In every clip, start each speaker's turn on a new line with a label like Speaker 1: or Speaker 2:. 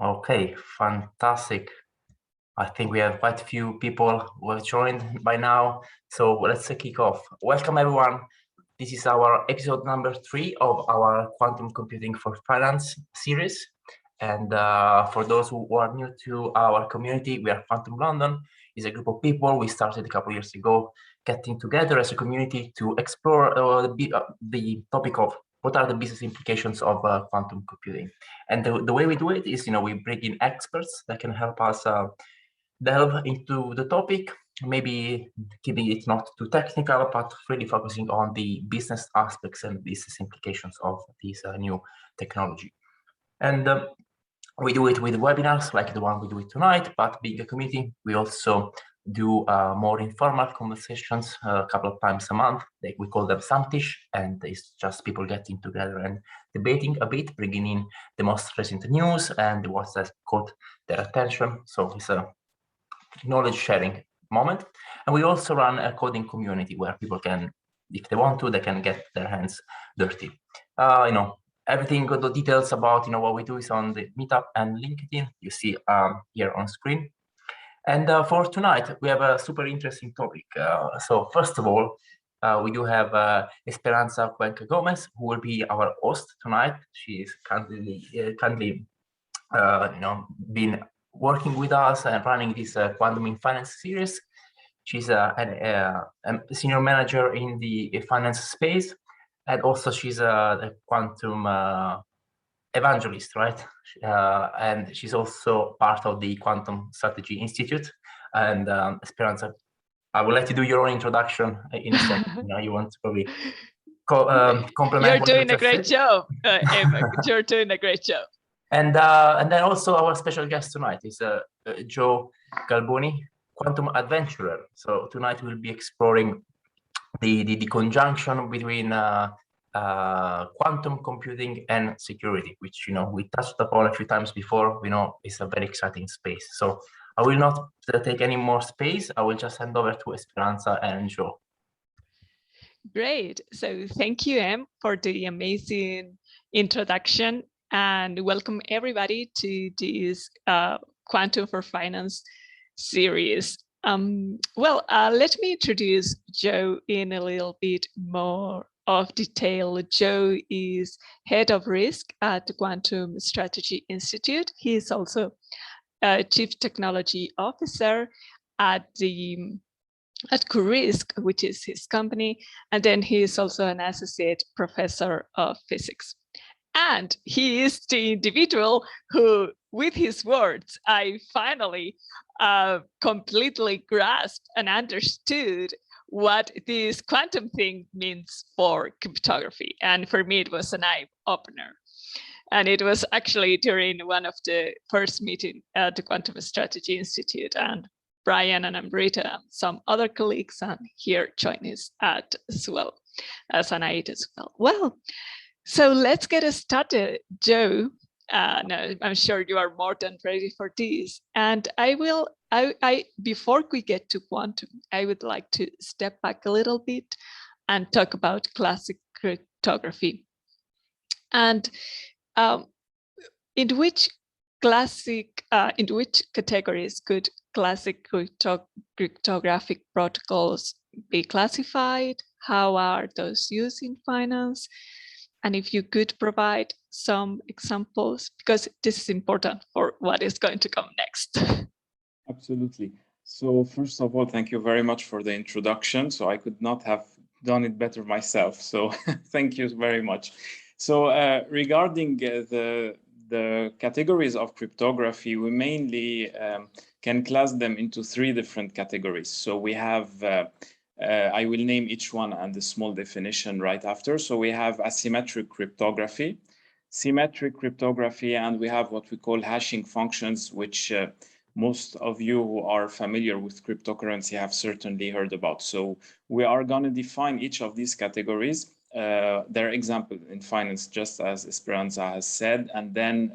Speaker 1: Okay, fantastic. I think we have quite a few people who have joined by now. So let's kick off. Welcome, everyone. This is our episode number 3 of our Quantum Computing for Finance series. And for those who are new to our community, we are Quantum London. It's a group of people we started a couple of years ago, getting together as a community to explore the topic of what are the business implications of quantum computing. And the way we do it is, we bring in experts that can help us delve into the topic, maybe keeping it not too technical, but really focusing on the business aspects and business implications of this new technology. And we do it with webinars like the one we do it tonight, but being a community, we also do more informal conversations a couple of times a month. We call them fthis, and it's just people getting together and debating a bit, bringing in the most recent news and what has caught their attention. So it's a knowledge sharing moment. And we also run a coding community where people can, if they want to, they can get their hands dirty. Everything, the details about what we do is on the Meetup and LinkedIn. You see here on screen. And for tonight, we have a super interesting topic. So first of all, we do have Esperanza Cuenca-Gómez, who will be our host tonight. She is kindly been working with us and running this Quantum in Finance series. She's a senior manager in the finance space, and also she's a quantum evangelist, right? And she's also part of the Quantum Strategy Institute. And Esperanza, I will let you do your own introduction in a second. You want to probably compliment.
Speaker 2: You're doing a great job, Eva. You're doing a great job.
Speaker 1: And then also our special guest tonight is Joe Ghalbouni, quantum adventurer. So tonight we'll be exploring the conjunction between quantum computing and security, which we touched upon a few times before. We know it's a very exciting space. So I will not take any more space. I will just hand over to Esperanza and Joe.
Speaker 2: Great. So thank you, Em, for the amazing introduction. And welcome everybody to this Quantum for Finance series. Let me introduce Joe in a little bit more of detail. Joe is head of risk at the Quantum Strategy Institute. He is also a chief technology officer at QuRisk, which is his company. And then he is also an associate professor of physics. And he is the individual who, with his words, I finally completely grasped and understood what this quantum thing means for cryptography. And for me, it was an eye-opener. And it was actually during one of the first meetings at the Quantum Strategy Institute. And Brian and Amrita and some other colleagues and here join us as well as an aide as well. Well, so let's get started, Joe. No, I'm sure you are more than ready for this. And before we get to quantum, I would like to step back a little bit and talk about classic cryptography. And in which categories could classic cryptographic protocols be classified? How are those used in finance? And if you could provide some examples, because this is important for what is going to come next.
Speaker 3: Absolutely. So first of all, thank you very much for the introduction. So I could not have done it better myself. So thank you very much. So regarding the categories of cryptography, we mainly can class them into 3 different categories. So we have I will name each one and the small definition right after. So we have asymmetric cryptography, symmetric cryptography, and we have what we call hashing functions, which most of you who are familiar with cryptocurrency have certainly heard about. So we are going to define each of these categories, their example in finance, just as Esperanza has said, and then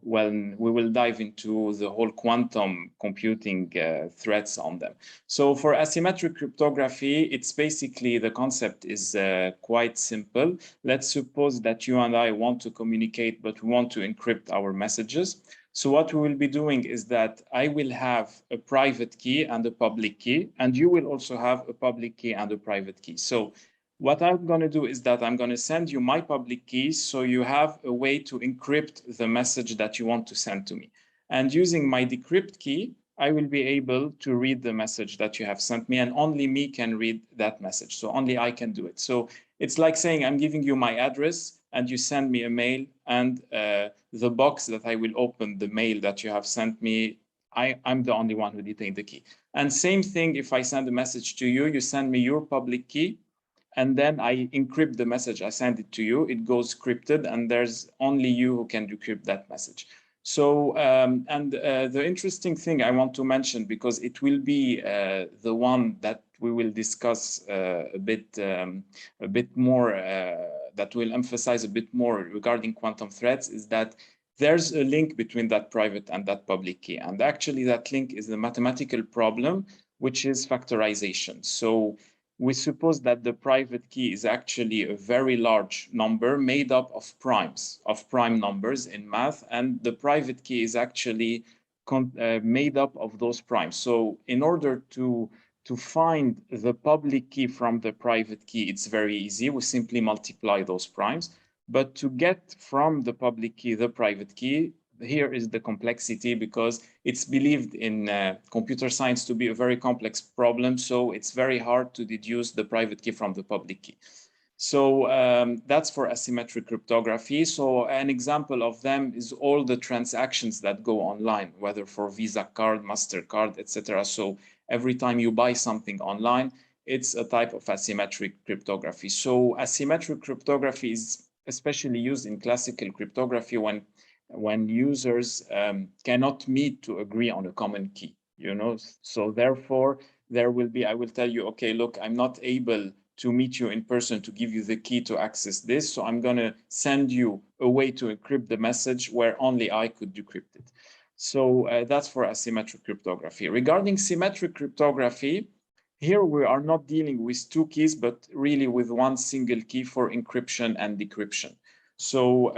Speaker 3: when we will dive into the whole quantum computing threats on them. So for asymmetric cryptography, it's basically, the concept is quite simple. Let's suppose that you and I want to communicate, but we want to encrypt our messages. So what we will be doing is that I will have a private key and a public key, and you will also have a public key and a private key. So what I'm going to do is that I'm going to send you my public keys, so you have a way to encrypt the message that you want to send to me. And using my decrypt key, I will be able to read the message that you have sent me, and only me can read that message. So only I can do it. So it's like saying I'm giving you my address and you send me a mail, and the box that I will open the mail that you have sent me, I'm the only one who detained the key. And same thing, if I send a message to you, you send me your public key, and then I encrypt the message, I send it to you, it goes encrypted, and there's only you who can decrypt that message. So, the interesting thing I want to mention, because it will be the one that we will discuss a bit more, that will emphasize a bit more regarding quantum threats, is that there's a link between that private and that public key. And actually that link is the mathematical problem, which is factorization. So we suppose that the private key is actually a very large number made up of primes, of prime numbers in math, and the private key is actually made up of those primes. So in order to find the public key from the private key, it's very easy. We simply multiply those primes. But to get from the public key the private key, here is the complexity, because it's believed in computer science to be a very complex problem. So it's very hard to deduce the private key from the public key. So that's for asymmetric cryptography. So an example of them is all the transactions that go online, whether for Visa card, MasterCard, etc. So every time you buy something online, it's a type of asymmetric cryptography. So asymmetric cryptography is especially used in classical cryptography when users cannot meet to agree on a common key, you know. So therefore, there will be, I will tell you, okay, look, I'm not able to meet you in person to give you the key to access this, so I'm going to send you a way to encrypt the message where only I could decrypt it. So that's for asymmetric cryptography. Regarding symmetric cryptography, here we are not dealing with two keys, but really with one single key for encryption and decryption. So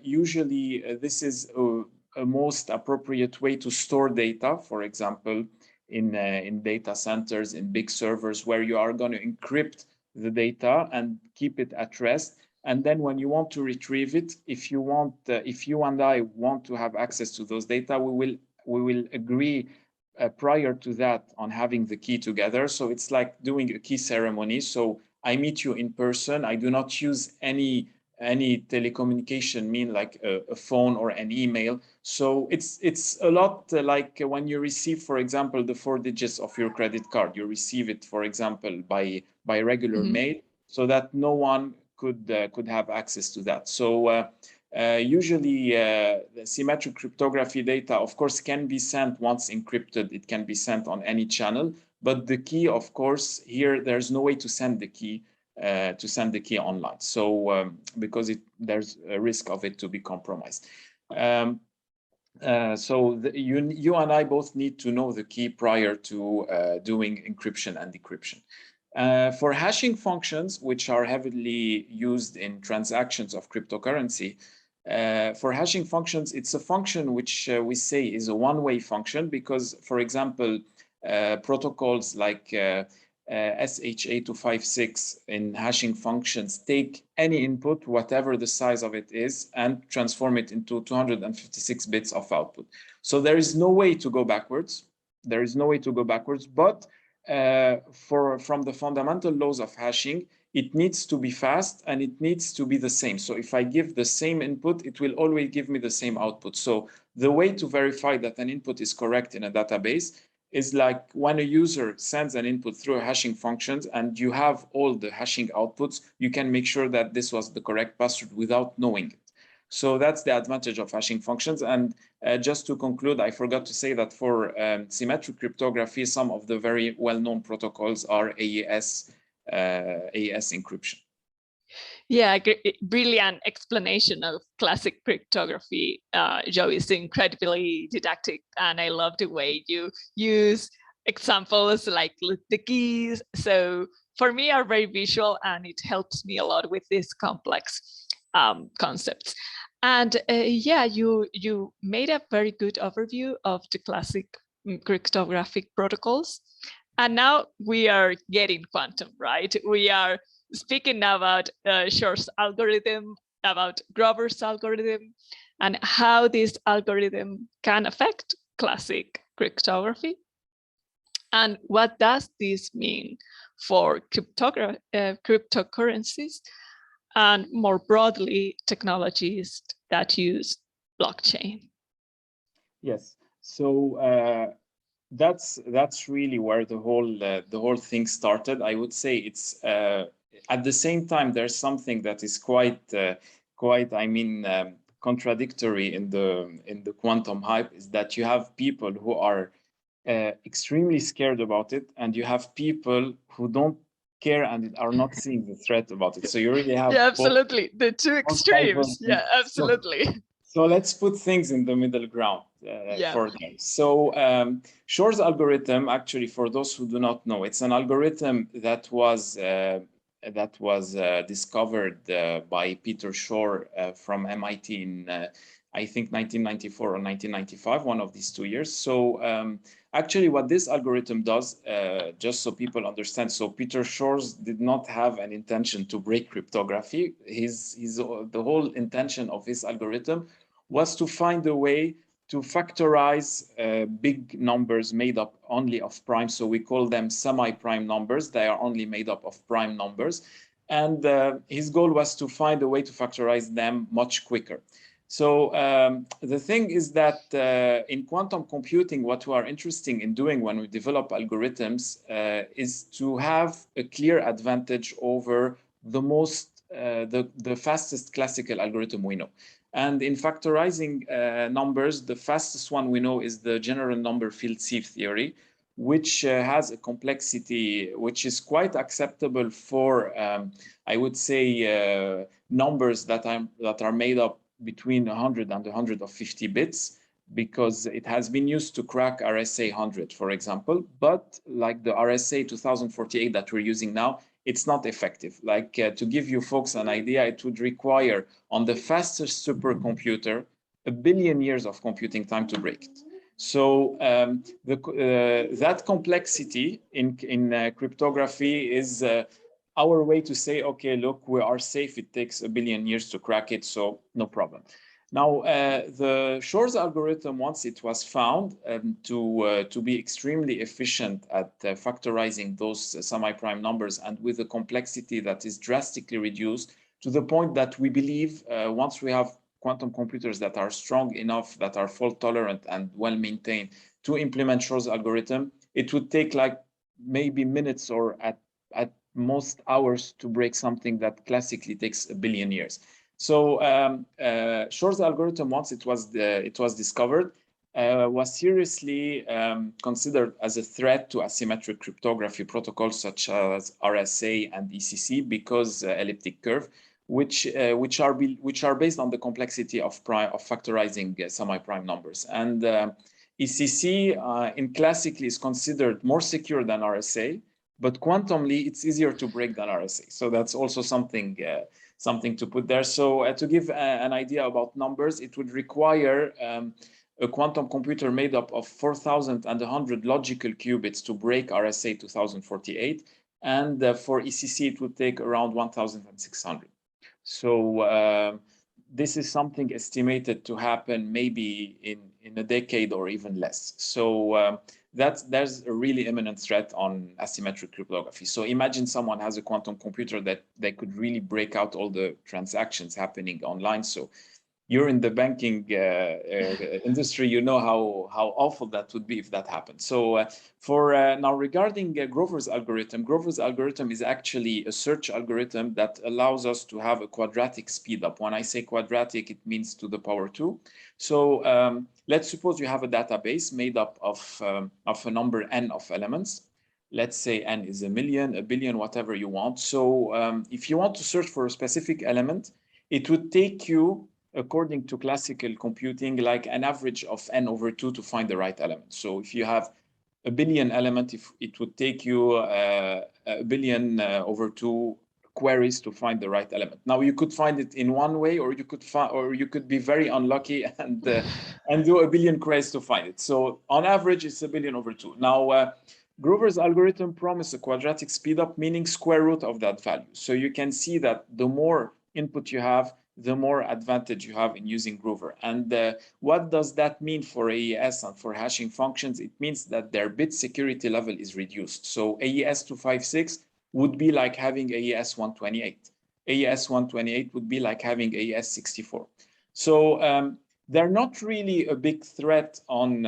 Speaker 3: usually this is a most appropriate way to store data, for example, in data centers, in big servers, where you are going to encrypt the data and keep it at rest. And then when you want to retrieve it, if you and I want to have access to those data, we will agree prior to that on having the key together. So it's like doing a key ceremony. So I meet you in person. I do not use any telecommunication mean like a phone or an email. So it's a lot like when you receive, for example, the 4 digits of your credit card. You receive it, for example, by regular mail, so that no one could have access to that. So usually the symmetric cryptography data, of course, can be sent once encrypted. It can be sent on any channel, but the key, of course, here there's no way to send the key online. So because there's a risk of it to be compromised. So you and I both need to know the key prior to doing encryption and decryption. For hashing functions, which are heavily used in transactions of cryptocurrency, for hashing functions, it's a function which we say is a one-way function, because, for example, protocols like SHA-256 in hashing functions take any input, whatever the size of it is, and transform it into 256 bits of output. So there is no way to go backwards. There is no way to go backwards, but from the fundamental laws of hashing, it needs to be fast and it needs to be the same. So if I give the same input, it will always give me the same output. So the way to verify that an input is correct in a database is like when a user sends an input through a hashing functions and you have all the hashing outputs, you can make sure that this was the correct password without knowing it. So that's the advantage of hashing functions. And just to conclude, I forgot to say that for symmetric cryptography, some of the very well-known protocols are AES encryption.
Speaker 2: Yeah, brilliant explanation of classic cryptography. Joe is incredibly didactic, and I love the way you use examples like the keys. So for me, are very visual, and it helps me a lot with these complex concepts. And yeah, you made a very good overview of the classic cryptographic protocols. And now we are getting quantum, right? We are speaking about Shor's algorithm, about Grover's algorithm, and how this algorithm can affect classic cryptography. And what does this mean for cryptocurrencies and more broadly technologies that use blockchain?
Speaker 3: Yes, so that's really where the whole thing started. I would say it's at the same time there's something that is quite I mean contradictory in the quantum hype, is that you have people who are extremely scared about it, and you have people who don't care and are not seeing the threat about it. So you really have
Speaker 2: yeah, absolutely the two extremes. Yeah, absolutely.
Speaker 3: So let's put things in the middle ground for them. So Shor's algorithm, actually, for those who do not know, it's an algorithm that was discovered by Peter Shor from MIT in I think 1994 or 1995, one of these 2 years. So actually, what this algorithm does, just so people understand, so Peter Shor did not have an intention to break cryptography. The whole intention of his algorithm was to find a way to factorize big numbers made up only of primes. So we call them semi-prime numbers. They are only made up of prime numbers. And his goal was to find a way to factorize them much quicker. So the thing is that in quantum computing, what we are interested in doing when we develop algorithms is to have a clear advantage over the fastest classical algorithm we know. And in factorizing numbers, the fastest one we know is the general number field sieve theory, which has a complexity which is quite acceptable for, I would say, numbers that are made up between 100 and 150 bits, because it has been used to crack RSA 100, for example. But like the RSA 2048 that we're using now, it's not effective. Like to give you folks an idea, it would require on the fastest supercomputer 1 billion years of computing time to break it. So that complexity in cryptography is our way to say, okay, look, we are safe. It takes 1 billion years to crack it, so no problem. Now, the Shor's algorithm, once it was found to be extremely efficient at factorizing those semi-prime numbers, and with a complexity that is drastically reduced to the point that we believe once we have quantum computers that are strong enough, that are fault tolerant and well maintained to implement Shor's algorithm, it would take like maybe minutes or at most hours to break something that classically takes 1 billion years. So Shor's algorithm, once it was discovered, was seriously considered as a threat to asymmetric cryptography protocols such as RSA and ECC, because elliptic curve, which are based on the complexity of factorizing semi-prime numbers. And ECC in classically is considered more secure than RSA, but quantumly it's easier to break than RSA. So that's also something to put there. So to give an idea about numbers, it would require a quantum computer made up of 4,100 logical qubits to break RSA 2048. And for ECC, it would take around 1,600. So this is something estimated to happen maybe in a decade or even less. So there's a really imminent threat on asymmetric cryptography. So imagine someone has a quantum computer that they could really break out all the transactions happening online. So you're in the banking industry, you know how awful that would be if that happened. So now regarding Grover's algorithm is actually a search algorithm that allows us to have a quadratic speed up. When I say quadratic, it means to the power 2. So let's suppose you have a database made up of a number n of elements. let's say n is 1,000,000, 1,000,000,000, whatever you want. So if you want to search for a specific element, it would take you, according to classical computing, like an average of n over 2 to find the right element. So if you have 1,000,000,000 element, if it would take you 1,000,000,000 over 2 queries to find the right element. Now you could find it in one way, or you could be very unlucky and do 1,000,000,000 queries to find it. So on average, it's 1,000,000,000 over 2. Now Grover's algorithm promises a quadratic speedup, meaning square root of that value. So you can see that the more input you have, the more advantage you have in using Grover. And what does that mean for AES and for hashing functions? It means that their bit security level is reduced. So AES 256 would be like having AES 128. AES 128 would be like having AES 64. So they're not really a big threat on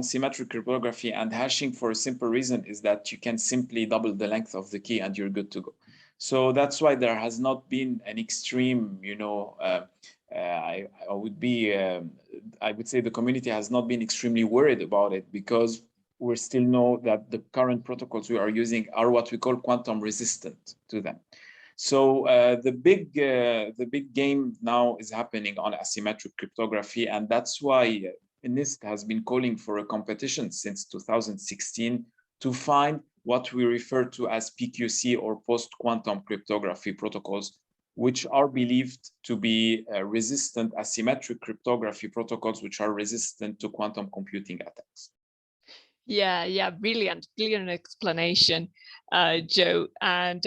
Speaker 3: symmetric cryptography, and hashing, for a simple reason, is that you can simply double the length of the key and you're good to go. So that's why there has not been an extreme, I would say the community has not been extremely worried about it, because we still know that the current protocols we are using are what we call quantum resistant to them. So the big game now is happening on asymmetric cryptography, and that's why NIST has been calling for a competition since 2016 to find what we refer to as PQC, or post-quantum cryptography protocols, which are believed to be resistant asymmetric cryptography protocols, which are resistant to quantum computing attacks.
Speaker 2: Yeah, brilliant explanation, Joe. And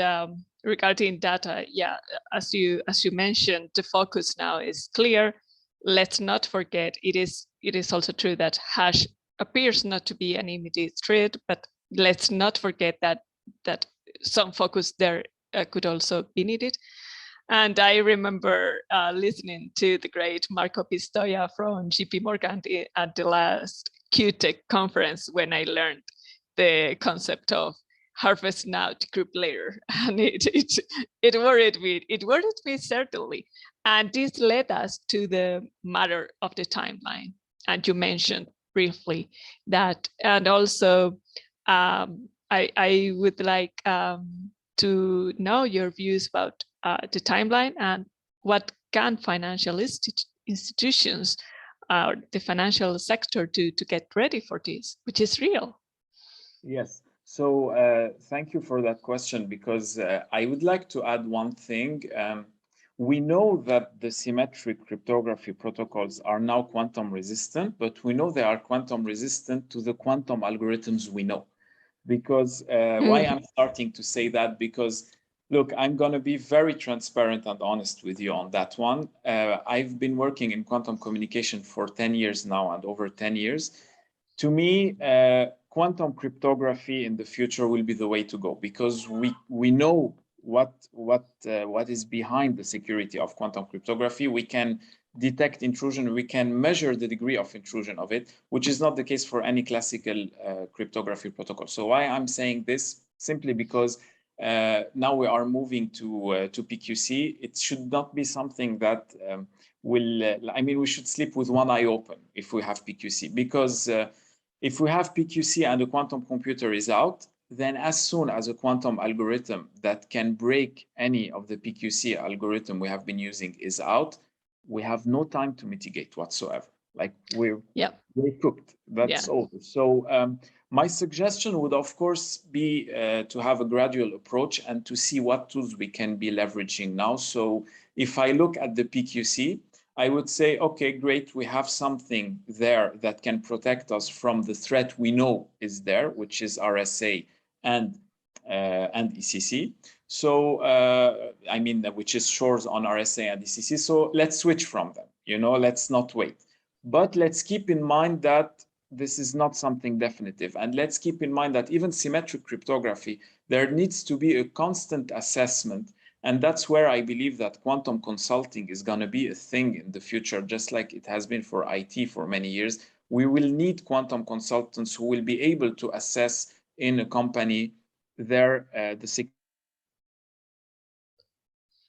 Speaker 2: regarding data, yeah, as you mentioned, the focus now is clear. Let's not forget, it is also true that hash appears not to be an immediate threat, but let's not forget that some focus there could also be needed. And I remember listening to the great Marco Pistoia from JP Morgan at the last QTech conference, when I learned the concept of harvest now, decrypt later, and it worried me. It worried me, certainly. And this led us to the matter of the timeline. And you mentioned briefly that, and also I would like to know your views about the timeline, and what can financial institutions or the financial sector do to get ready for this, which is real.
Speaker 3: Yes. So thank you for that question, because I would like to add one thing. We know that the symmetric cryptography protocols are now quantum resistant, but we know they are quantum resistant to the quantum algorithms we know. Because why I'm starting to say that, because look, I'm going to be very transparent and honest with you on that one. I've been working in quantum communication for 10 years now, and over 10 years. To me, quantum cryptography in the future will be the way to go, because we know what is behind the security of quantum cryptography. We can detect intrusion, we can measure the degree of intrusion of it, which is not the case for any classical cryptography protocol. So why I'm saying this? Simply because now we are moving to PQC. It should not be something that we should sleep with one eye open if we have PQC, because if we have PQC and a quantum computer is out, then as soon as a quantum algorithm that can break any of the PQC algorithm we have been using is out, we have no time to mitigate whatsoever. Like we're cooked. That's over. So my suggestion would, of course, be to have a gradual approach and to see what tools we can be leveraging now. So if I look at the PQC, I would say, okay, great, we have something there that can protect us from the threat we know is there, which is RSA and ECC. So, which is shores on RSA and ECC. So let's switch from them, let's not wait. But let's keep in mind that this is not something definitive. And let's keep in mind that even symmetric cryptography, there needs to be a constant assessment. And that's where I believe that quantum consulting is going to be a thing in the future, just like it has been for IT for many years. We will need quantum consultants who will be able to assess in a company the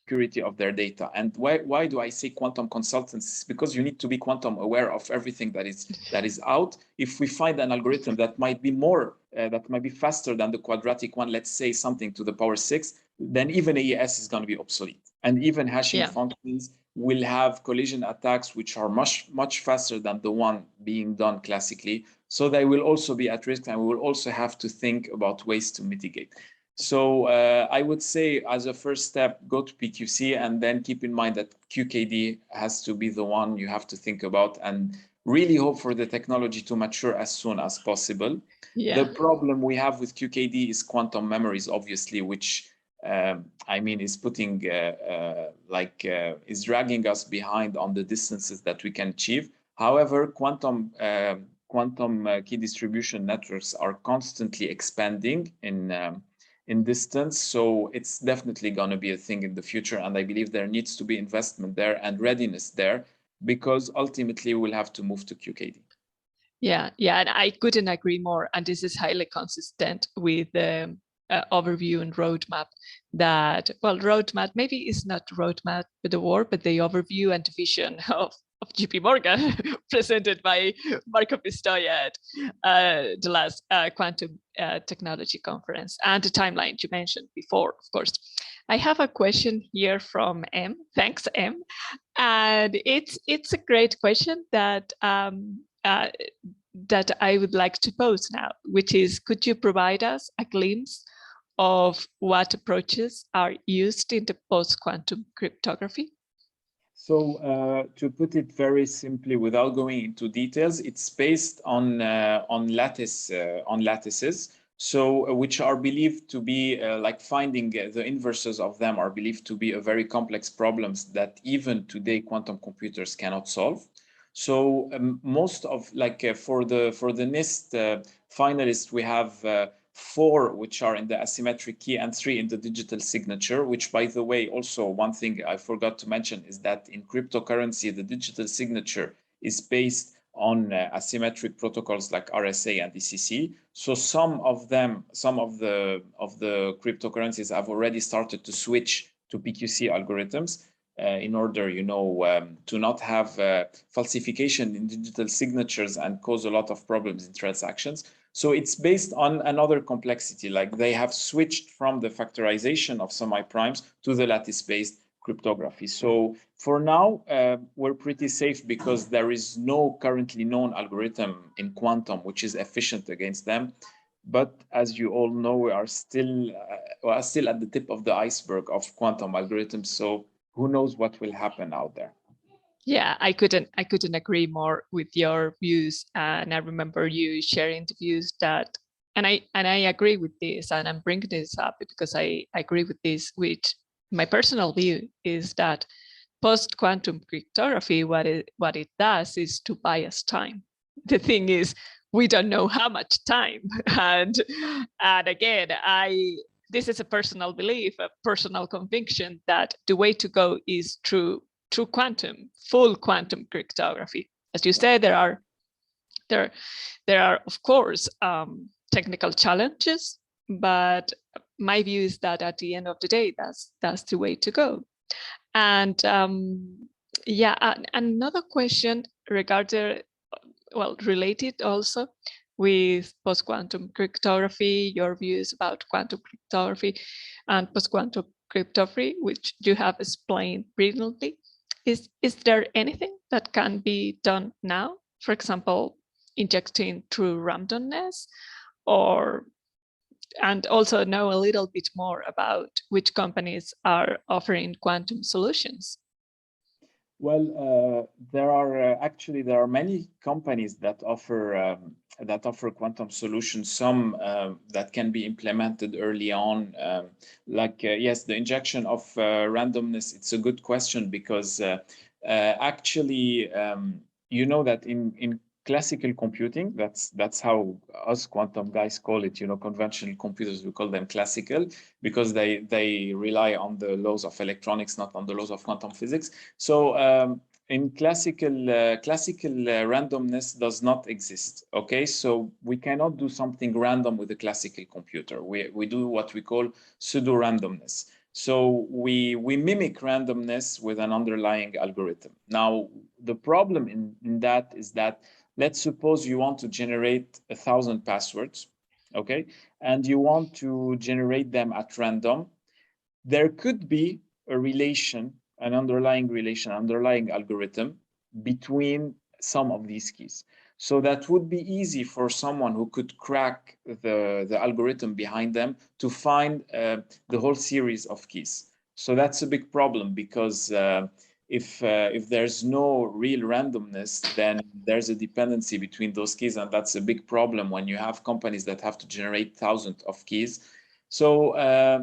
Speaker 3: security of their data. And why do I say quantum consultants? Because you need to be quantum aware of everything that is out. If we find an algorithm that might be more that might be faster than the quadratic one, let's say something to the power 6, then even AES is going to be obsolete. And even hashing functions will have collision attacks which are much faster than the one being done classically. So they will also be at risk, and we will also have to think about ways to mitigate. So I would say, as a first step, go to PQC, and then keep in mind that QKD has to be the one you have to think about, and really hope for the technology to mature as soon as possible. The problem we have with QKD is quantum memories, obviously, which I mean, is putting is dragging us behind on the distances that we can achieve. However, quantum key distribution networks are constantly expanding in distance, so it's definitely going to be a thing in the future. And I believe there needs to be investment there and readiness there, because ultimately we'll have to move to QKD.
Speaker 2: Yeah, and I couldn't agree more. And this is highly consistent with the overview and roadmap that, well, roadmap maybe is not roadmap with the war, but the overview and vision of JP Morgan presented by Marco Pistoia at the last quantum technology conference, and the timeline you mentioned before, of course. I have a question here from M. Thanks, M. And it's a great question that that I would like to pose now, which is, could you provide us a glimpse of what approaches are used in the post-quantum cryptography?
Speaker 3: So to put it very simply, without going into details, it's based on lattices. So which are believed to be like finding the inverses of them are believed to be a very complex problems that even today quantum computers cannot solve. So most of for the NIST finalists, we have 4 which are in the asymmetric key and 3 in the digital signature, which, by the way, also one thing I forgot to mention is that in cryptocurrency, the digital signature is based on asymmetric protocols like RSA and ECC. So some of the cryptocurrencies have already started to switch to PQC algorithms in order, to not have falsification in digital signatures and cause a lot of problems in transactions. So it's based on another complexity, like they have switched from the factorization of semi-primes to the lattice-based cryptography. So for now, we're pretty safe because there is no currently known algorithm in quantum which is efficient against them. But as you all know, we are still at the tip of the iceberg of quantum algorithms. So who knows what will happen out there?
Speaker 2: Yeah, I couldn't agree more with your views, and I remember you sharing the views that, and I agree with this, and I'm bringing this up because I agree with this. Which my personal view is that post-quantum cryptography, what it does is to buy us time. The thing is, we don't know how much time, and again, this is a personal belief, a personal conviction that the way to go is through full quantum cryptography. As you said, there are of course technical challenges, but my view is that at the end of the day, that's the way to go. And another question regarding, related also with post-quantum cryptography, your views about quantum cryptography and post-quantum cryptography, which you have explained brilliantly. Is there anything that can be done now? For example, injecting through randomness, and also know a little bit more about which companies are offering quantum solutions?
Speaker 3: Well, there are many companies that offer quantum solutions. Some that can be implemented early on, yes, the injection of randomness. It's a good question because actually, you know that in classical computing, that's how us quantum guys call it. Conventional computers, we call them classical because they rely on the laws of electronics, not on the laws of quantum physics. So in classical randomness does not exist. Okay, so we cannot do something random with a classical computer. We do what we call pseudo randomness. So we mimic randomness with an underlying algorithm. Now the problem in that is that, let's suppose you want to generate 1,000 passwords. okay? And you want to generate them at random. There could be a relation, an underlying algorithm between some of these keys. So that would be easy for someone who could crack the algorithm behind them to find the whole series of keys. So that's a big problem, because if there's no real randomness, then there's a dependency between those keys, and that's a big problem when you have companies that have to generate thousands of keys. So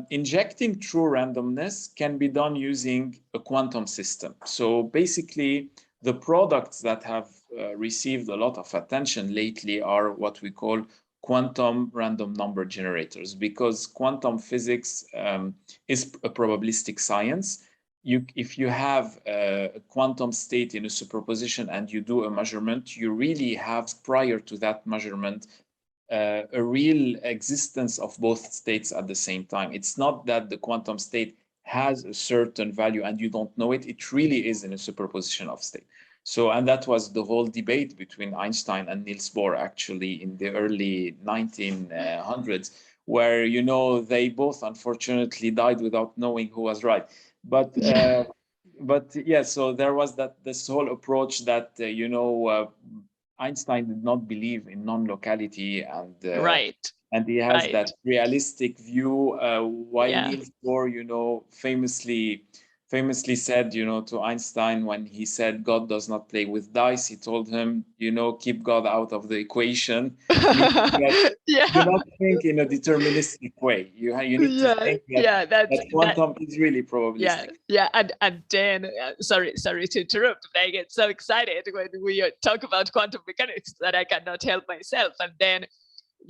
Speaker 3: injecting true randomness can be done using a quantum system. So basically, the products that have received a lot of attention lately are what we call quantum random number generators, because quantum physics is a probabilistic science. If you have a quantum state in a superposition and you do a measurement, you really have, prior to that measurement, a real existence of both states at the same time. It's not that the quantum state has a certain value and you don't know it. It really is in a superposition of state. So, and that was the whole debate between Einstein and Niels Bohr, actually, in the early 1900s, where, you know, they both unfortunately died without knowing who was right. But yeah, so there was this whole approach that you know, Einstein did not believe in non-locality, and and he has that realistic view, while Niels Bohr, you know, famously said, you know, to Einstein, when he said God does not play with dice, he told him, you know, keep God out of the equation. You do not think in a deterministic way. You need to think that quantum is really probabilistic.
Speaker 2: And then sorry to interrupt, but I get so excited when we talk about quantum mechanics that I cannot help myself. And then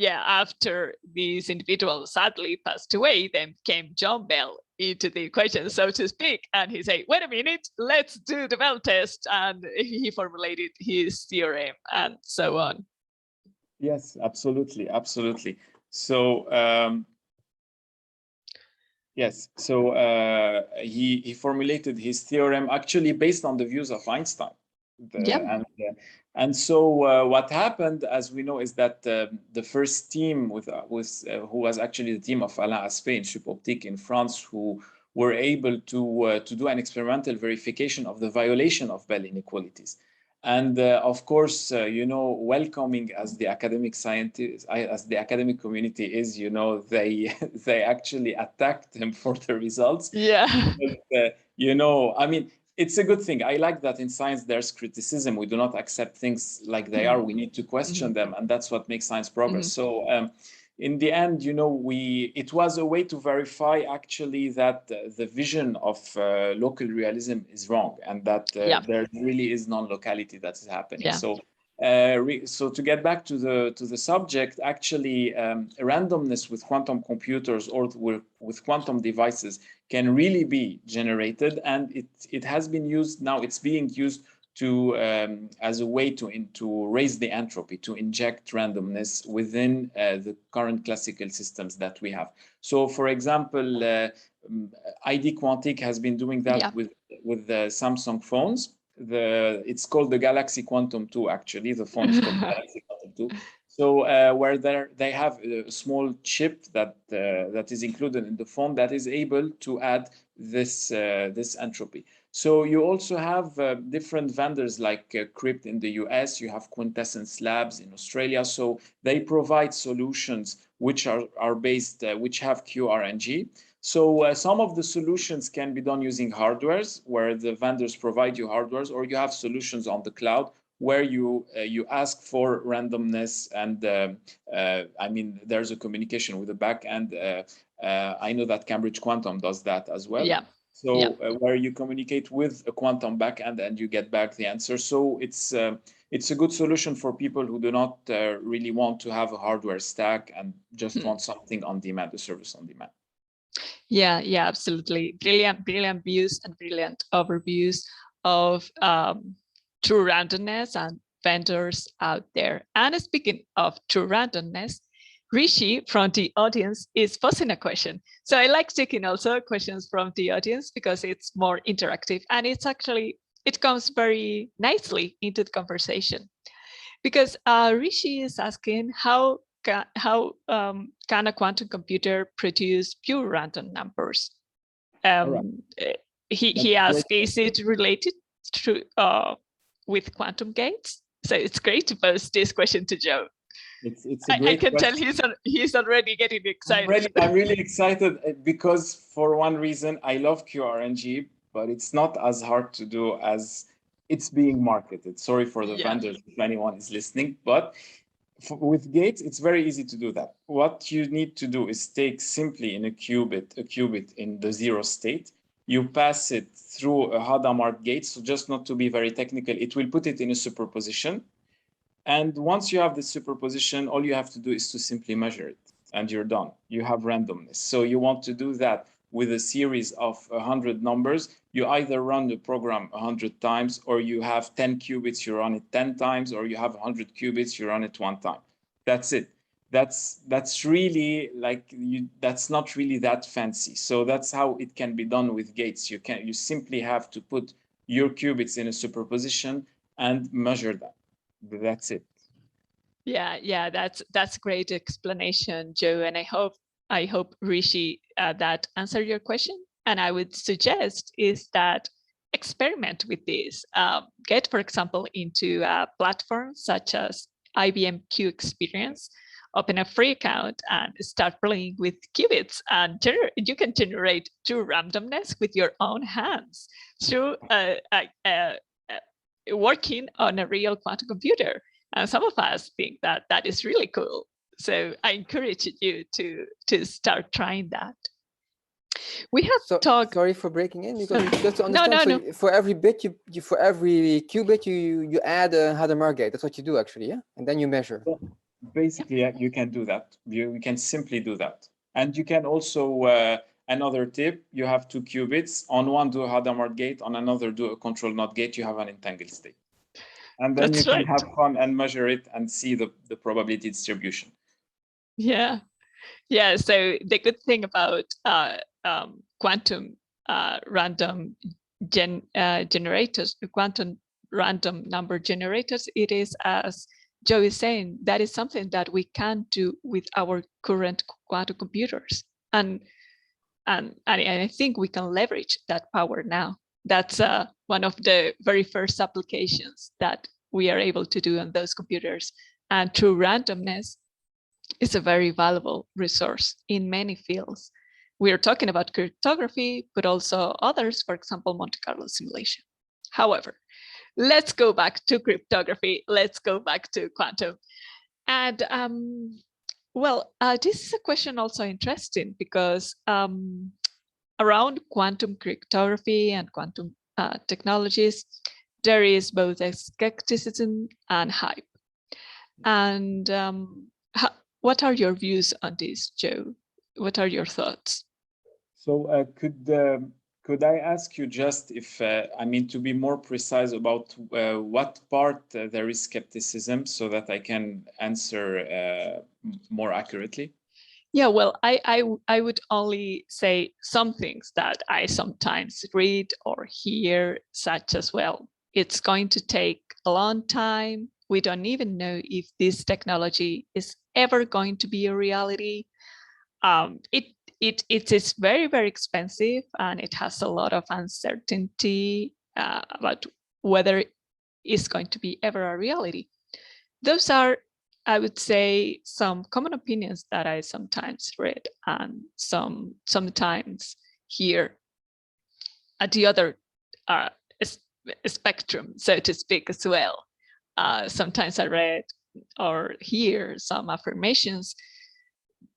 Speaker 2: after this individual sadly passed away, then came John Bell into the equation, so to speak, and he said, wait a minute, let's do the Bell test, and he formulated his theorem and so on.
Speaker 3: Yes, absolutely. So yes, so he formulated his theorem actually based on the views of Einstein. And so what happened, as we know, is that the first team who was actually the team of Alain Aspect in Supoptique in France, who were able to do an experimental verification of the violation of Bell inequalities. And of course, you know, welcoming as the academic scientists, as the academic community is, you know, they actually attacked him for the results. Because, you know, I mean, it's a good thing. I like that in science there's criticism. We do not accept things like they are. We need to question them, and that's what makes science progress. So in the end, you know, it was a way to verify actually that the vision of local realism is wrong, and that there really is non-locality that is happening. So so to get back to the subject, actually randomness with quantum computers or with quantum devices can really be generated, and it has been used now. It's being used to as a way to raise the entropy, to inject randomness within the current classical systems that we have. So, for example, ID Quantique has been doing that with the Samsung phones. It's called the Galaxy Quantum 2. Actually, the phone is called Galaxy Quantum 2. So where they have a small chip that is included in the phone that is able to add this entropy. So you also have different vendors like Crypt in the US. You have Quintessence Labs in Australia. So they provide solutions which are based, which have QRNG. So some of the solutions can be done using hardwares, where the vendors provide you hardwares, or you have solutions on the cloud where you ask for randomness, and I mean, there's a communication with the backend. I know that Cambridge Quantum does that as well. So where you communicate with a quantum backend and you get back the answer. So it's a good solution for people who do not really want to have a hardware stack and just want something on demand, a service on demand.
Speaker 2: Yeah, absolutely. Brilliant views and brilliant overviews of true randomness and vendors out there. And speaking of true randomness, Rishi from the audience is posing a question. So I like taking also questions from the audience because it's more interactive, and it comes very nicely into the conversation. Because Rishi is asking, how can a quantum computer produce pure random numbers?
Speaker 3: Right.
Speaker 2: He asked, is it related to with quantum gates? So it's great to pose this question to Joe.
Speaker 3: It's a great
Speaker 2: I can
Speaker 3: question.
Speaker 2: tell he's already getting excited.
Speaker 3: I'm really excited because for one reason, I love QRNG, but it's not as hard to do as it's being marketed. Sorry for the vendors if anyone is listening, but with gates, it's very easy to do that. What you need to do is take simply in a qubit in the 0 state, you pass it through a Hadamard gate. So just not to be very technical, it will put it in a superposition. And once you have the superposition, all you have to do is to simply measure it and you're done. You have randomness. So you want to do that with a series of 100 numbers. You either run the program 100 times, or you have 10 qubits, you run it 10 times, or you have 100 qubits, you run it 1 time. That's it. That's really like that's not really that fancy. So that's how it can be done with gates. You simply have to put your qubits in a superposition and measure them. That's it.
Speaker 2: Yeah, that's great explanation, Joe. And I hope Rishi that answered your question. And I would suggest is that experiment with this. Get, for example, into platforms such as IBM QExperience, open a free account and start playing with qubits, and you can generate true randomness with your own hands through working on a real quantum computer. And some of us think that that is really cool. So I encourage you to start trying that. We have talked.
Speaker 4: Sorry for breaking in, because just to understand,
Speaker 2: No.
Speaker 4: For every bit for every qubit you add a Hadamard gate. That's what you do actually, yeah? And then you measure.
Speaker 3: Well, basically, yeah, you can do that. You can simply do that. And you can also, another tip, you have 2 qubits. On one, do a Hadamard gate. On another, do a control NOT gate. You have an entangled state. And then
Speaker 2: That's
Speaker 3: you can
Speaker 2: right.
Speaker 3: have fun and measure it and see the probability distribution.
Speaker 2: Yeah. So the good thing about quantum random generators, quantum random number generators, it is, as Joe is saying, that is something that we can do with our current quantum computers, and I think we can leverage that power now. That's one of the very first applications that we are able to do on those computers. And true randomness is a very valuable resource in many fields. We are talking about cryptography, but also others, for example, Monte Carlo simulation. However, let's go back to cryptography. Let's go back to quantum. And this is a question also interesting because around quantum cryptography and quantum technologies, there is both a skepticism and hype. And what are your views on this, Joe? What are your thoughts?
Speaker 3: So could I ask you just if, to be more precise about what part there is skepticism so that I can answer more accurately?
Speaker 2: Yeah, well, I would only say some things that I sometimes read or hear, such as, well, it's going to take a long time. We don't even know if this technology is ever going to be a reality. It is very, very expensive, and it has a lot of uncertainty about whether it's going to be ever a reality. Those are, I would say, some common opinions that I sometimes read and sometimes hear at the other spectrum, so to speak, as well. Sometimes I read or hear some affirmations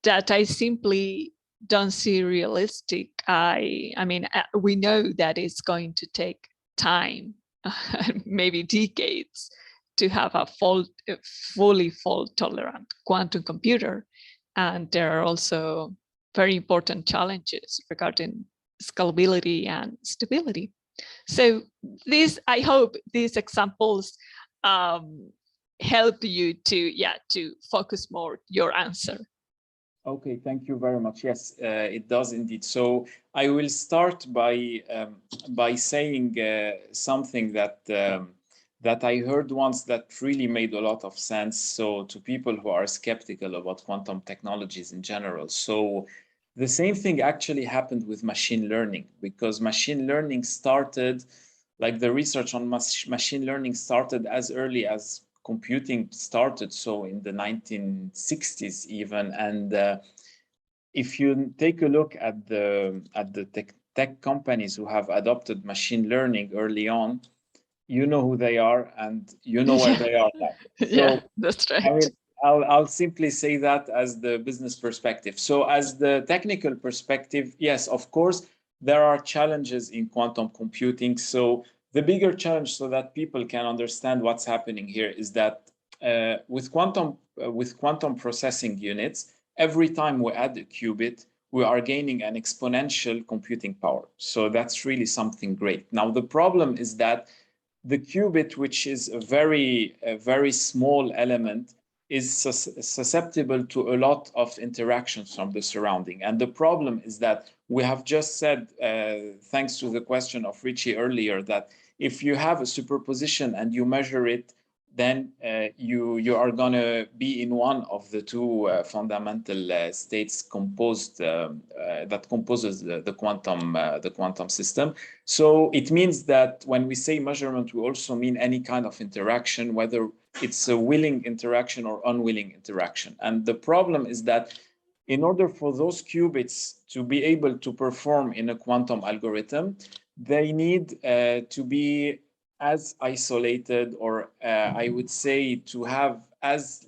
Speaker 2: that I simply don't see realistic. I mean, we know that it's going to take time, maybe decades, to have a fully fault-tolerant quantum computer. And there are also very important challenges regarding scalability and stability. So I hope these examples help you to focus more your answer.
Speaker 3: Okay, thank you very much. Yes, it does indeed. So I will start by saying something that that I heard once that really made a lot of sense. So to people who are skeptical about quantum technologies in general. So the same thing actually happened with machine learning, because machine learning started, like the research on machine learning started as early as computing started, so in the 1960s even. And if you take a look at the tech companies who have adopted machine learning early on, you know who they are and you know where they are now. So,
Speaker 2: yeah, that's right.
Speaker 3: I mean, I'll simply say that as the business perspective. So as the technical perspective, yes, of course, there are challenges in quantum computing. So the bigger challenge, so that people can understand what's happening here, is that with quantum processing units, every time we add a qubit, we are gaining an exponential computing power. So that's really something great. Now, the problem is that the qubit, which is a very small element, is susceptible to a lot of interactions from the surrounding. And the problem is that we have just said, thanks to the question of Richie earlier, that if you have a superposition and you measure it, then you are going to be in one of the two fundamental states composed that composes the quantum system. So it means that when we say measurement, we also mean any kind of interaction, whether it's a willing interaction or unwilling interaction. And the problem is that in order for those qubits to be able to perform in a quantum algorithm, they need to be as isolated, or I would say to have as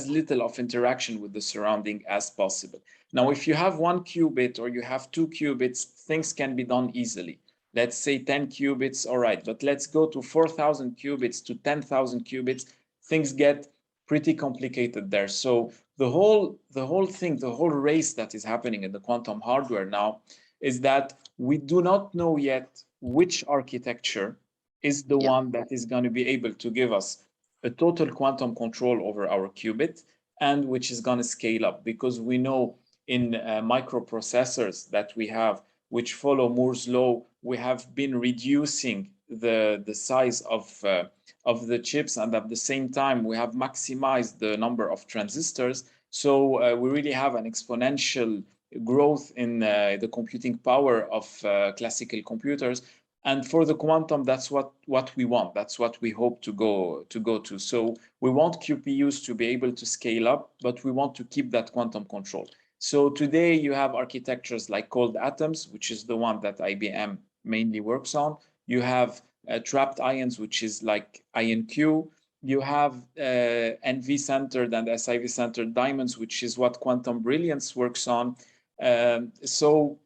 Speaker 3: little of interaction with the surrounding as possible. Now, if you have one qubit or you have two qubits, things can be done easily. Let's say 10 qubits, all right, but let's go to 4,000 qubits to 10,000 qubits. Things get pretty complicated there. So the whole race that is happening in the quantum hardware now is that we do not know yet which architecture is the one that is going to be able to give us a total quantum control over our qubit, and which is going to scale up, because we know in microprocessors that we have, which follow Moore's law, we have been reducing the size of the chips, and at the same time we have maximized the number of transistors. So we really have an exponential growth in the computing power of classical computers. And for the quantum, that's what we want. That's what we hope to go to. So we want QPUs to be able to scale up, but we want to keep that quantum control. So today you have architectures like cold atoms, which is the one that IBM mainly works on. You have trapped ions, which is like IonQ. You have NV-centered and SIV-centered diamonds, which is what Quantum Brilliance works on. So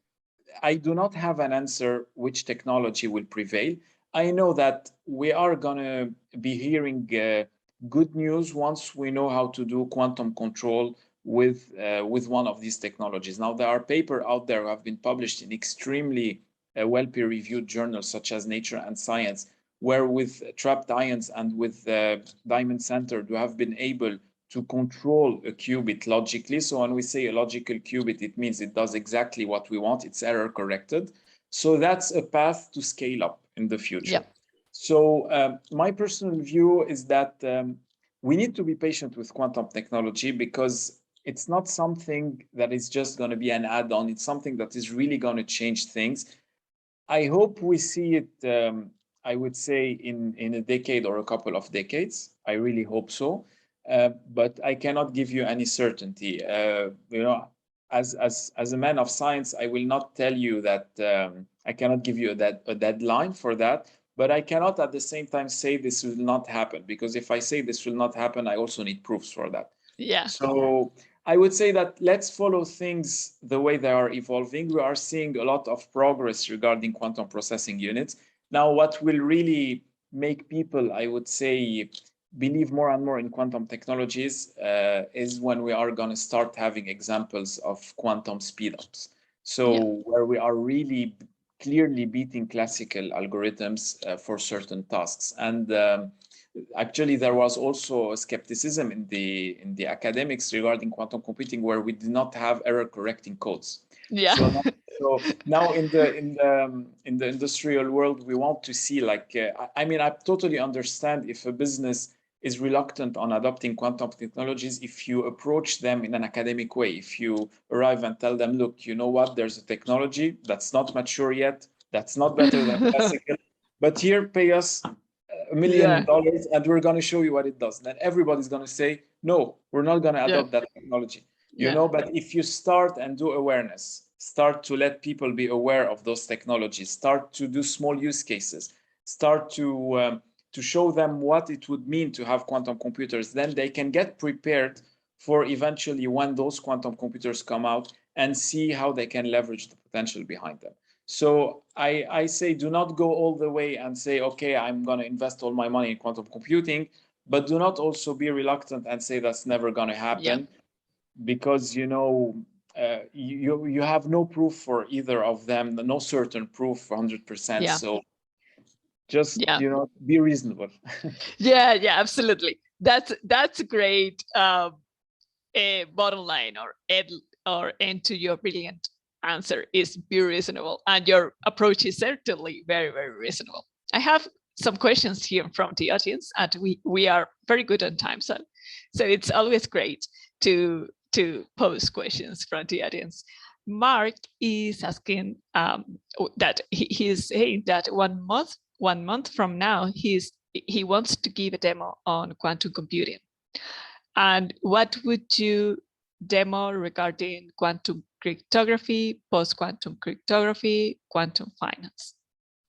Speaker 3: I do not have an answer which technology will prevail. I know that we are going to be hearing good news once we know how to do quantum control with one of these technologies. Now, there are papers out there who have been published in extremely well peer-reviewed journals such as Nature and Science, where with trapped ions and with diamond-centered, we have been able to control a qubit logically. So when we say a logical qubit, it means it does exactly what we want. It's error corrected. So that's a path to scale up in the future.
Speaker 2: Yeah.
Speaker 3: So my personal view is that we need to be patient with quantum technology, because it's not something that is just going to be an add-on. It's something that is really going to change things. I hope we see it, I would say, in a decade or a couple of decades. I really hope so. But I cannot give you any certainty. You know, as a man of science, I will not tell you that I cannot give you a deadline for that. But I cannot at the same time say this will not happen, because if I say this will not happen, I also need proofs for that.
Speaker 2: Yeah.
Speaker 3: So I would say that let's follow things the way they are evolving. We are seeing a lot of progress regarding quantum processing units. Now, what will really make people, I would say, believe more and more in quantum technologies is when we are going to start having examples of quantum speedups. So where we are really clearly beating classical algorithms for certain tasks. And actually, there was also a skepticism in the academics regarding quantum computing, where we did not have error correcting codes.
Speaker 2: Yeah.
Speaker 3: So So now in the industrial world, we want to see like I mean, I totally understand if a business is reluctant on adopting quantum technologies if you approach them in an academic way. If you arrive and tell them, look, you know what, there's a technology that's not mature yet, that's not better than classical, but here, pay us $1 million and we're going to show you what it does. Then everybody's going to say, no, we're not going to adopt that technology. You know, but if you start and do awareness, start to let people be aware of those technologies, start to do small use cases, start to show them what it would mean to have quantum computers, then they can get prepared for eventually when those quantum computers come out and see how they can leverage the potential behind them. So I say, do not go all the way and say, okay, I'm going to invest all my money in quantum computing, but do not also be reluctant and say that's never going to happen, because, you know, you have no proof for either of them, no certain proof for 100%. So just, you know, be reasonable.
Speaker 2: Yeah, absolutely. That's a great bottom line or end to your brilliant answer is be reasonable, and your approach is certainly very, very reasonable. I have some questions here from the audience, and we are very good on time, so it's always great to pose questions from the audience. Mark is asking that he's saying that 1 month from now he wants to give a demo on quantum computing. And what would you demo regarding quantum cryptography, post-quantum cryptography, quantum finance?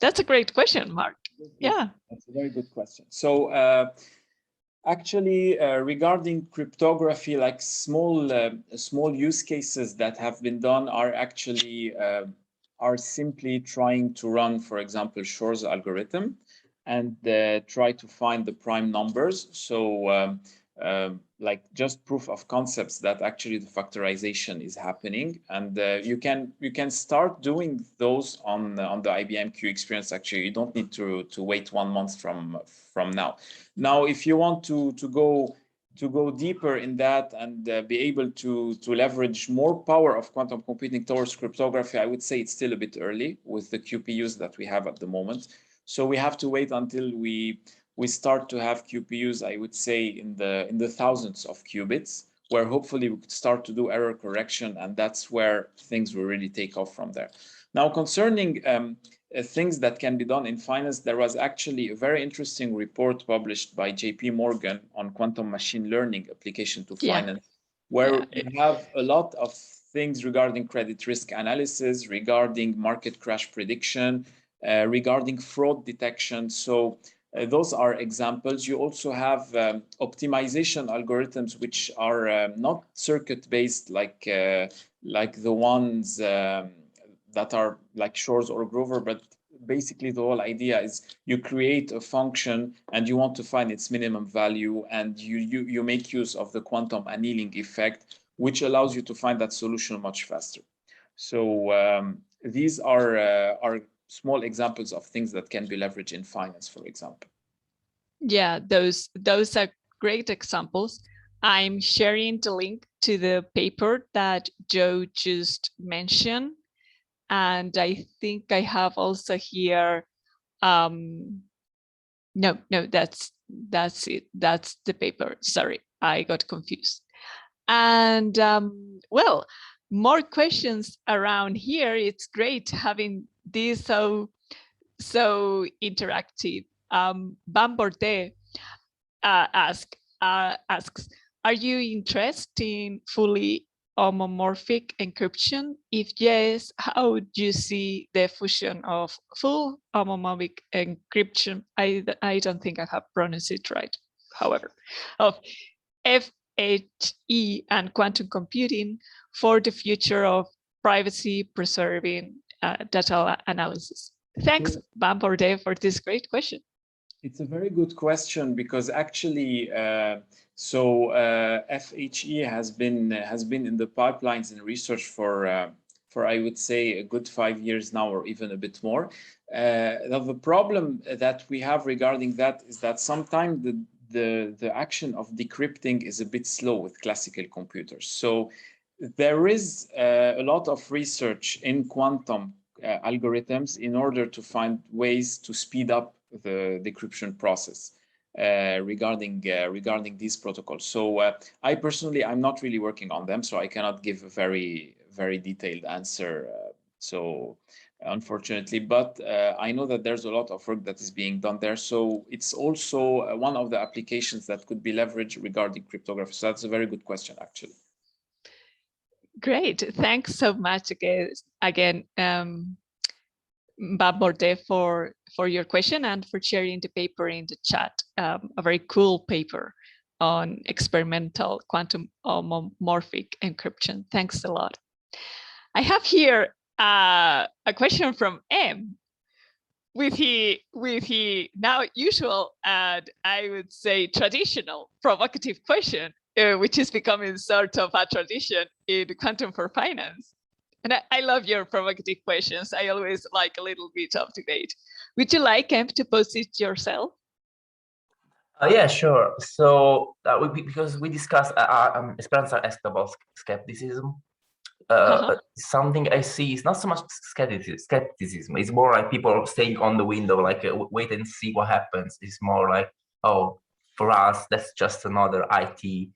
Speaker 2: That's a great question, Mark. Yeah,
Speaker 3: that's a very good question. So actually, regarding cryptography, like small use cases that have been done are actually are simply trying to run, for example, Shor's algorithm and try to find the prime numbers. So like just proof of concepts that actually the factorization is happening, and you can start doing those on the IBM Q experience. Actually, you don't need to wait 1 month from now. Now, if you want to go deeper in that and be able to leverage more power of quantum computing towards cryptography, I would say it's still a bit early with the QPUs that we have at the moment. So we have to wait until we start to have QPUs, I would say, in the thousands of qubits, where hopefully we could start to do error correction, and that's where things will really take off from there. Now, concerning things that can be done in finance, there was actually a very interesting report published by JP Morgan on quantum machine learning application to finance, where you have a lot of things regarding credit risk analysis, regarding market crash prediction, regarding fraud detection. So those are examples. You also have optimization algorithms which are not circuit-based like the ones that are like Shor's or Grover, but basically the whole idea is you create a function and you want to find its minimum value, and you make use of the quantum annealing effect, which allows you to find that solution much faster. So these are small examples of things that can be leveraged in finance, for example.
Speaker 2: Yeah, those are great examples. I'm sharing the link to the paper that Joe just mentioned, and I think I have also here. No, that's it. That's the paper. Sorry, I got confused. And well, more questions around here. It's great having this so interactive. Bamborde asks, are you interested in fully homomorphic encryption? If yes, how would you see the fusion of full homomorphic encryption? I don't think I have pronounced it right, however, of FHE and quantum computing for the future of privacy preserving data analysis? Thanks, Bamborde, for this great question.
Speaker 3: It's a very good question, because actually, FHE has been in the pipelines and research for I would say a good 5 years now, or even a bit more. Now the problem that we have regarding that is that sometimes the action of decrypting is a bit slow with classical computers. So there is a lot of research in quantum algorithms in order to find ways to speed up the decryption process regarding these protocols. So I personally, I'm not really working on them, so I cannot give a very detailed answer. So unfortunately, but I know that there's a lot of work that is being done there. So it's also one of the applications that could be leveraged regarding cryptography. So that's a very good question, actually.
Speaker 2: Great, thanks so much again, Baborde, for your question and for sharing the paper in the chat. A very cool paper on experimental quantum homomorphic encryption. Thanks a lot. I have here a question from M, with he now usual and I would say traditional provocative question, which is becoming sort of a tradition in Quantum for Finance. And I love your provocative questions. I always like a little bit of debate. Would you like, Em, to pose it yourself?
Speaker 1: Yeah, sure. So because we discussed, Esperanza asked about skepticism. Something I see is not so much skepticism. It's more like people staying on the window, like wait and see what happens. It's more like, oh, for us, that's just another IT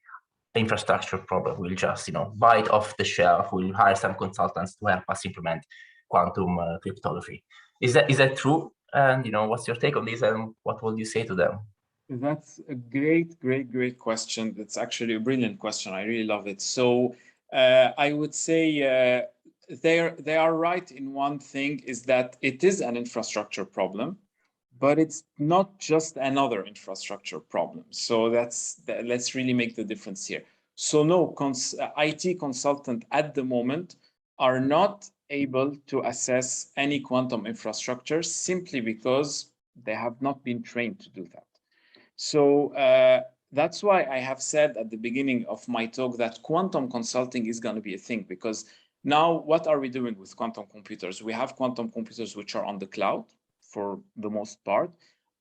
Speaker 1: infrastructure problem. We'll just, you know, buy it off the shelf. We'll hire some consultants to help us implement quantum cryptography. Is that true? And, you know, what's your take on this, and what will you say to them?
Speaker 3: That's a great question. That's actually a brilliant question. I really love it. So I would say they are right in one thing, is that it is an infrastructure problem, but it's not just another infrastructure problem. So let's really make the difference here. So no, IT consultants at the moment are not able to assess any quantum infrastructure simply because they have not been trained to do that. So that's why I have said at the beginning of my talk that quantum consulting is going to be a thing, because now what are we doing with quantum computers? We have quantum computers which are on the cloud for the most part,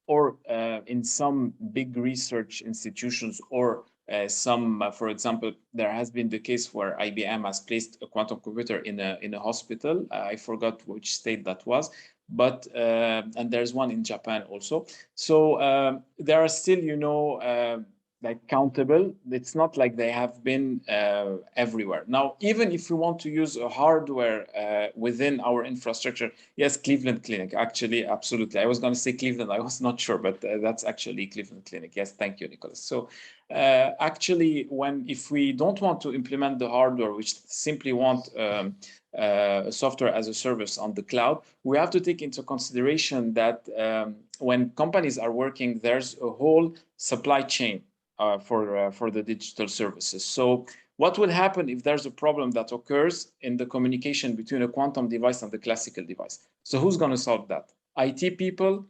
Speaker 3: or in some big research institutions, or some, for example, there has been the case where IBM has placed a quantum computer in a hospital. I forgot which state that was. But and there's one in Japan also. So there are still, you know, like countable. It's not like they have been everywhere. Now, even if we want to use a hardware within our infrastructure, yes, Cleveland Clinic, actually, absolutely. I was going to say Cleveland, I was not sure, but that's actually Cleveland Clinic. Yes, thank you, Nicholas. So actually, if we don't want to implement the hardware, which simply want software as a service on the cloud, we have to take into consideration that when companies are working, there's a whole supply chain for the digital services. So what will happen if there's a problem that occurs in the communication between a quantum device and the classical device? So who's going to solve that? IT people?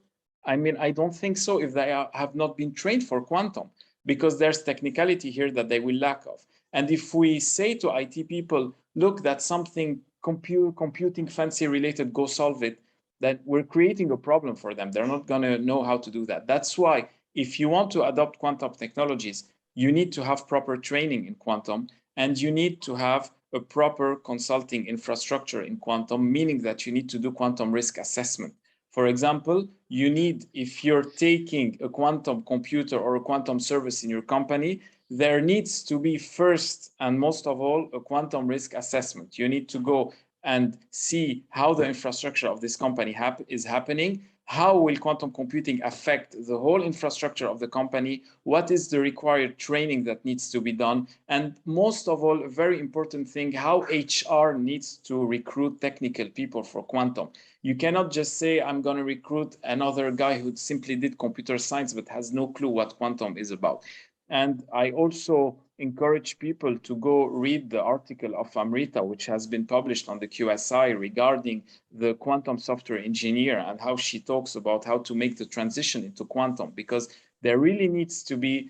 Speaker 3: I mean, I don't think so if they have not been trained for quantum, because there's technicality here that they will lack of. And if we say to IT people, look, that's something computing fancy related, go solve it, then we're creating a problem for them. They're not going to know how to do that. That's why if you want to adopt quantum technologies, you need to have proper training in quantum, and you need to have a proper consulting infrastructure in quantum, meaning that you need to do quantum risk assessment. For example, you need, if you're taking a quantum computer or a quantum service in your company, there needs to be first and most of all a quantum risk assessment. You need to go and see how the infrastructure of this company is happening. How will quantum computing affect the whole infrastructure of the company? What is the required training that needs to be done? And most of all, a very important thing, how HR needs to recruit technical people for quantum. You cannot just say, I'm going to recruit another guy who simply did computer science but has no clue what quantum is about. And I also encourage people to go read the article of Amrita, which has been published on the QSI regarding the quantum software engineer and how she talks about how to make the transition into quantum, because there really needs to be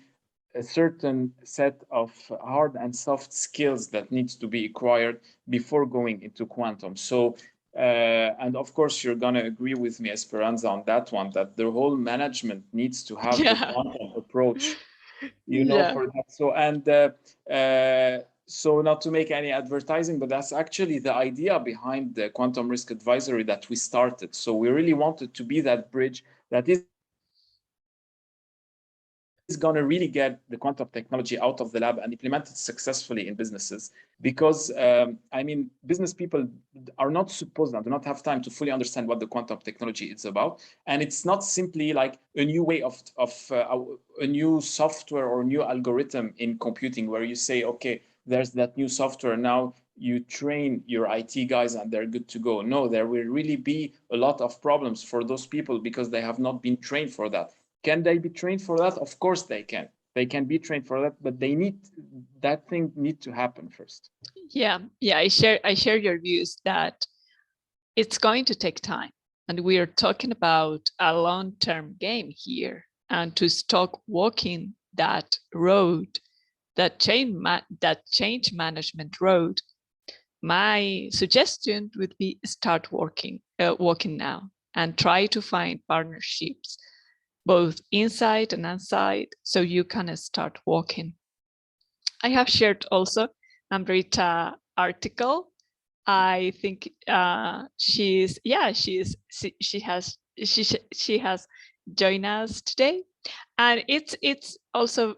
Speaker 3: a certain set of hard and soft skills that needs to be acquired before going into quantum. So, and of course, you're going to agree with me, Esperanza, on that one, that the whole management needs to have the quantum approach. You know, for that. So, and so not to make any advertising, but that's actually the idea behind the Quantum Risk Advisory that we started. So we really wanted to be that bridge that is going to really get the quantum technology out of the lab and implement it successfully in businesses. Because I mean, business people are not supposed to, do not have time to fully understand what the quantum technology is about. And it's not simply like a new way of a new software or new algorithm in computing where you say, okay, there's that new software, now you train your IT guys and they're good to go. No, there will really be a lot of problems for those people because they have not been trained for that. Can they be trained for that? Of course they can. They can be trained for that, but they need that thing need to happen first.
Speaker 2: Yeah, I share your views that it's going to take time, and we are talking about a long-term game here, and to start walking that road, that change management road. My suggestion would be start walking now and try to find partnerships, both inside and outside, so you can start walking. I have shared also Amrita article. I think she has joined us today, and it's also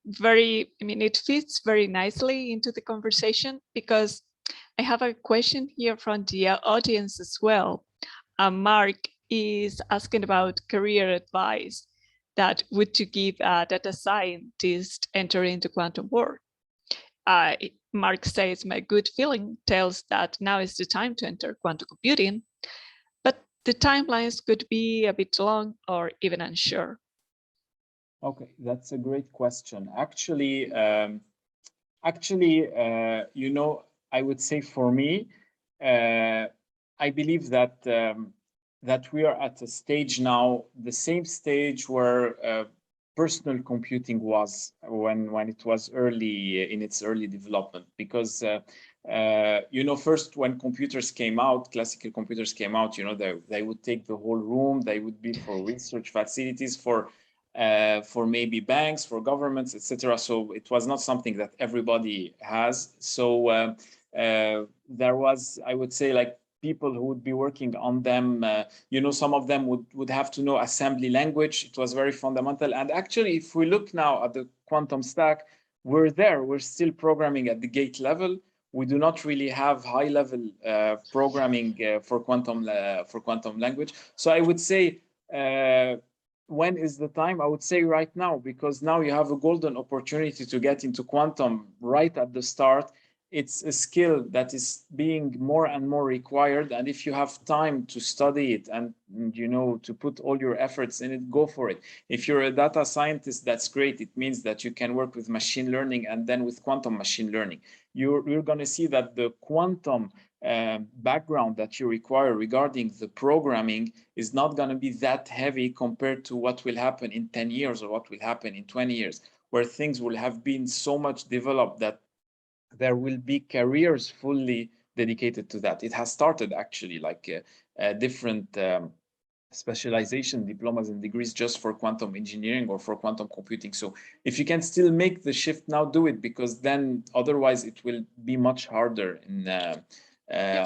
Speaker 2: very, I mean, it fits very nicely into the conversation, because I have a question here from the audience as well. Mark is asking about career advice that would you give a data scientist entering the quantum world. Mark says, my good feeling tells that now is the time to enter quantum computing, but the timelines could be a bit long or even unsure.
Speaker 3: Okay, that's a great question. Actually, you know, I would say for me, I believe that that we are at a stage now, the same stage where personal computing was when it was early in its early development. Because you know, first when computers came out, classical computers came out, you know, they would take the whole room. They would be for research facilities, for maybe banks, for governments, etc. So it was not something that everybody has. So there was, I would say, like people who would be working on them. You know, some of them would have to know assembly language. It was very fundamental. And actually, if we look now at the quantum stack, we're there. We're still programming at the gate level. We do not really have high-level programming for quantum language. So I would say, when is the time? I would say right now, because now you have a golden opportunity to get into quantum right at the start. It's a skill that is being more and more required. And if you have time to study it and you know, to put all your efforts in it, go for it. If you're a data scientist, that's great. It means that you can work with machine learning and then with quantum machine learning. You're going to see that the quantum background that you require regarding the programming is not going to be that heavy compared to what will happen in 10 years or what will happen in 20 years, where things will have been so much developed that there will be careers fully dedicated to that. It has started actually, like different specialization diplomas and degrees just for quantum engineering or for quantum computing. So if you can still make the shift now, do it, because then otherwise it will be much harder in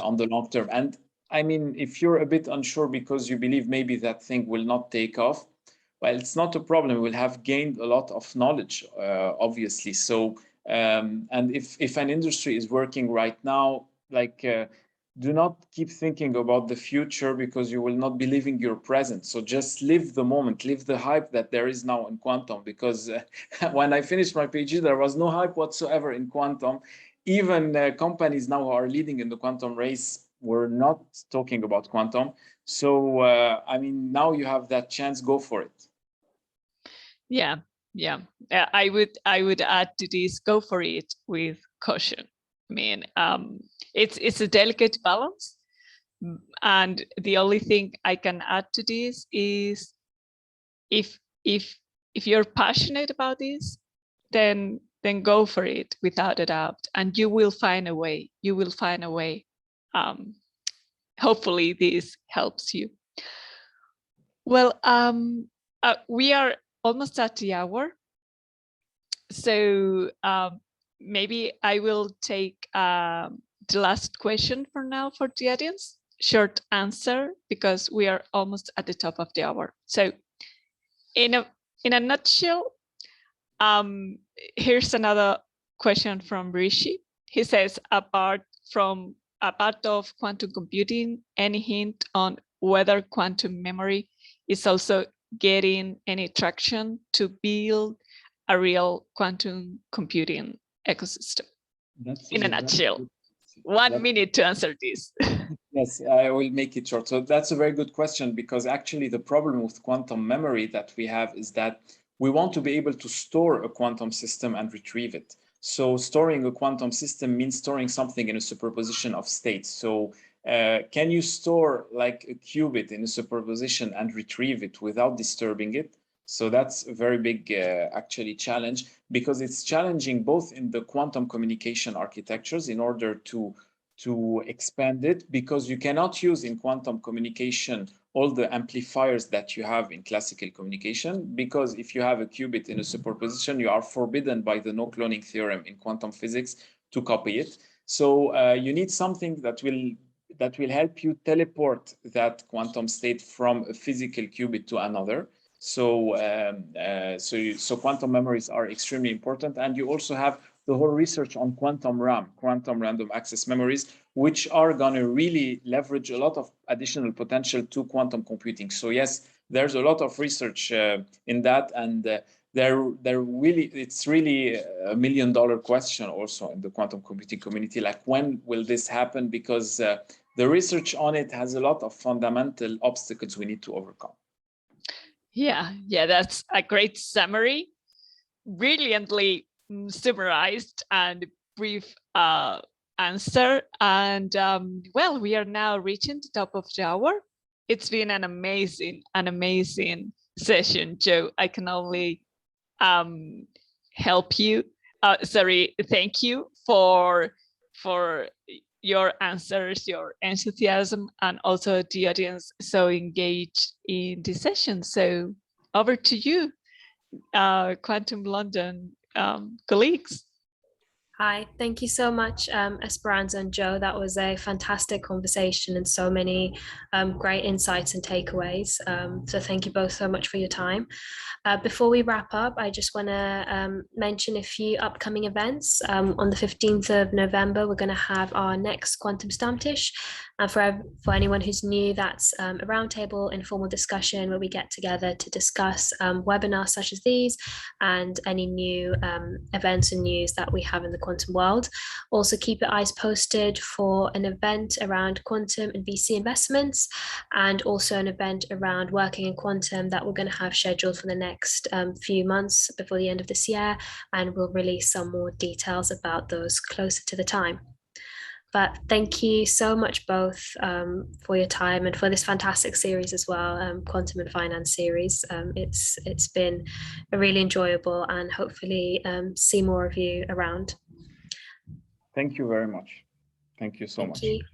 Speaker 3: on the long term. And I mean, if you're a bit unsure because you believe maybe that thing will not take off, well, it's not a problem. We'll have gained a lot of knowledge, obviously. So and if an industry is working right now, like do not keep thinking about the future, because you will not be living your present. So just live the moment, live the hype that there is now in quantum. Because when I finished my PhD, there was no hype whatsoever in quantum. Even companies now who are leading in the quantum race were not talking about quantum. So I mean, now you have that chance, go for it.
Speaker 2: Yeah. I would add to this, go for it with caution. I mean, it's a delicate balance, and the only thing I can add to this is, if you're passionate about this, then go for it without a doubt, and you will find a way. You will find a way. Hopefully, this helps you. Well, we are almost at the hour. So maybe I will take the last question for now for the audience. Short answer, because we are almost at the top of the hour. So in a nutshell, here's another question from Rishi. He says, apart of quantum computing, any hint on whether quantum memory is also getting any traction to build a real quantum computing ecosystem? In a nutshell, 1 minute to answer this.
Speaker 3: Yes, I will make it short. So that's a very good question, because actually the problem with quantum memory that we have is that we want to be able to store a quantum system and retrieve it. So storing a quantum system means storing something in a superposition of states. So can you store like a qubit in a superposition and retrieve it without disturbing it? So that's a very big actually challenge, because it's challenging both in the quantum communication architectures in order to expand it, because you cannot use in quantum communication all the amplifiers that you have in classical communication, because if you have a qubit in a superposition, you are forbidden by the no cloning theorem in quantum physics to copy it. So you need something that will help you teleport that quantum state from a physical qubit to another. So so quantum memories are extremely important, and you also have the whole research on quantum RAM, quantum random access memories, which are going to really leverage a lot of additional potential to quantum computing. So yes, there's a lot of research in that, and it's really $1 million question also in the quantum computing community. Like, when will this happen? Because the research on it has a lot of fundamental obstacles we need to overcome.
Speaker 2: Yeah, that's a great summary. Brilliantly summarized and brief answer. And well, we are now reaching the top of the hour. It's been an amazing session, Joe. I can only help you. Thank you for your answers, your enthusiasm, and also the audience so engaged in this session. So over to you, Quantum London colleagues.
Speaker 5: Hi, thank you so much, Esperanza and Joe. That was a fantastic conversation and so many great insights and takeaways. So thank you both so much for your time. Before we wrap up, I just want to mention a few upcoming events. On the 15th of November, we're going to have our next Quantum Stammtisch. For anyone who's new, that's a roundtable informal discussion where we get together to discuss webinars such as these and any new events and news that we have in the quantum world. Also, keep your eyes posted for an event around quantum and VC investments, and also an event around working in quantum that we're going to have scheduled for the next few months before the end of this year, and we'll release some more details about those closer to the time. But thank you so much both for your time and for this fantastic series as well, Quantum and Finance series. It's been really enjoyable, and hopefully see more of you around.
Speaker 3: Thank you very much. Thank you so much.
Speaker 5: Thank you.